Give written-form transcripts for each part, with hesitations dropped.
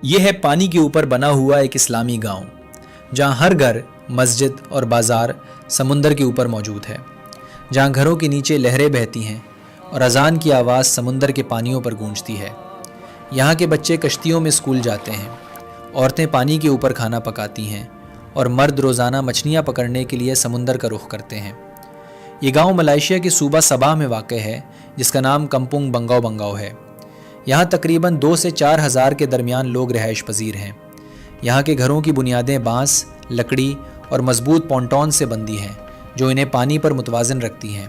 یہ ہے پانی کے اوپر بنا ہوا ایک اسلامی گاؤں جہاں ہر گھر، مسجد اور بازار سمندر کے اوپر موجود ہے، جہاں گھروں کے نیچے لہریں بہتی ہیں اور اذان کی آواز سمندر کے پانیوں پر گونجتی ہے۔ یہاں کے بچے کشتیوں میں اسکول جاتے ہیں، عورتیں پانی کے اوپر کھانا پکاتی ہیں اور مرد روزانہ مچھلیاں پکڑنے کے لیے سمندر کا رخ کرتے ہیں۔ یہ گاؤں ملائیشیا کے صوبہ صباہ میں واقع ہے، جس کا نام کمپونگ بنگاؤ بنگاؤ ہے۔ یہاں تقریباً 2 سے 4 ہزار کے درمیان لوگ رہائش پذیر ہیں۔ یہاں کے گھروں کی بنیادیں بانس، لکڑی اور مضبوط پونٹون سے بندھی ہیں، جو انہیں پانی پر متوازن رکھتی ہیں۔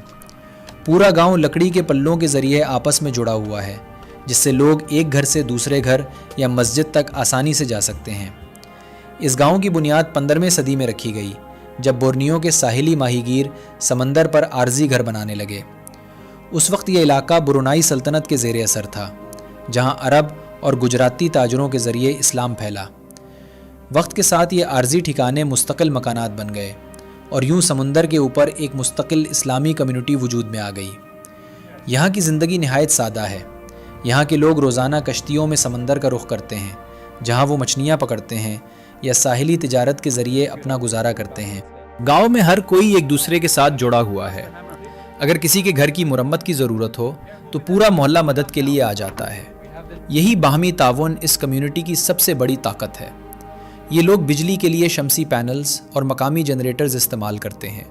پورا گاؤں لکڑی کے پلوں کے ذریعے آپس میں جڑا ہوا ہے، جس سے لوگ ایک گھر سے دوسرے گھر یا مسجد تک آسانی سے جا سکتے ہیں۔ اس گاؤں کی بنیاد 15ویں صدی میں رکھی گئی، جب بورنیو کے ساحلی ماہی گیر سمندر پر عارضی گھر بنانے لگے۔ اس وقت یہ علاقہ برونائی سلطنت کے زیر اثر تھا، جہاں عرب اور گجراتی تاجروں کے ذریعے اسلام پھیلا۔ وقت کے ساتھ یہ عارضی ٹھکانے مستقل مکانات بن گئے اور یوں سمندر کے اوپر ایک مستقل اسلامی کمیونٹی وجود میں آ گئی۔ یہاں کی زندگی نہایت سادہ ہے۔ یہاں کے لوگ روزانہ کشتیوں میں سمندر کا رخ کرتے ہیں، جہاں وہ مچھلیاں پکڑتے ہیں یا ساحلی تجارت کے ذریعے اپنا گزارا کرتے ہیں۔ گاؤں میں ہر کوئی ایک دوسرے کے ساتھ جڑا ہوا ہے۔ اگر کسی کے گھر کی مرمت کی ضرورت ہو تو پورا محلہ مدد کے لیے آ جاتا ہے۔ یہی باہمی تعاون اس کمیونٹی کی سب سے بڑی طاقت ہے۔ یہ لوگ بجلی کے لیے شمسی پینلز اور مقامی جنریٹرز استعمال کرتے ہیں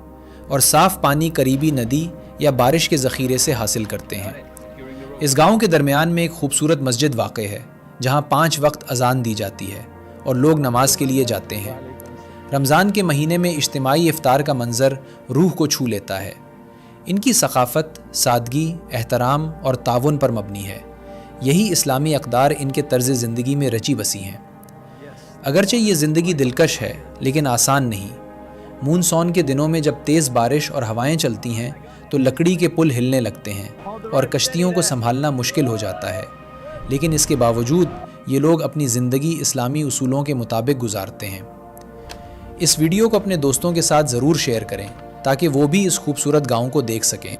اور صاف پانی قریبی ندی یا بارش کے ذخیرے سے حاصل کرتے ہیں۔ اس گاؤں کے درمیان میں ایک خوبصورت مسجد واقع ہے، جہاں 5 وقت اذان دی جاتی ہے اور لوگ نماز کے لیے جاتے ہیں۔ رمضان کے مہینے میں اجتماعی افطار کا منظر روح کو چھو لیتا ہے۔ ان کی ثقافت سادگی، احترام اور تعاون پر مبنی ہے۔ یہی اسلامی اقدار ان کے طرز زندگی میں رچی بسی ہیں۔ اگرچہ یہ زندگی دلکش ہے، لیکن آسان نہیں۔ مونسون کے دنوں میں جب تیز بارش اور ہوائیں چلتی ہیں تو لکڑی کے پل ہلنے لگتے ہیں اور کشتیوں کو سنبھالنا مشکل ہو جاتا ہے، لیکن اس کے باوجود یہ لوگ اپنی زندگی اسلامی اصولوں کے مطابق گزارتے ہیں۔ اس ویڈیو کو اپنے دوستوں کے ساتھ ضرور شیئر کریں تاکہ وہ بھی اس خوبصورت گاؤں کو دیکھ سکیں۔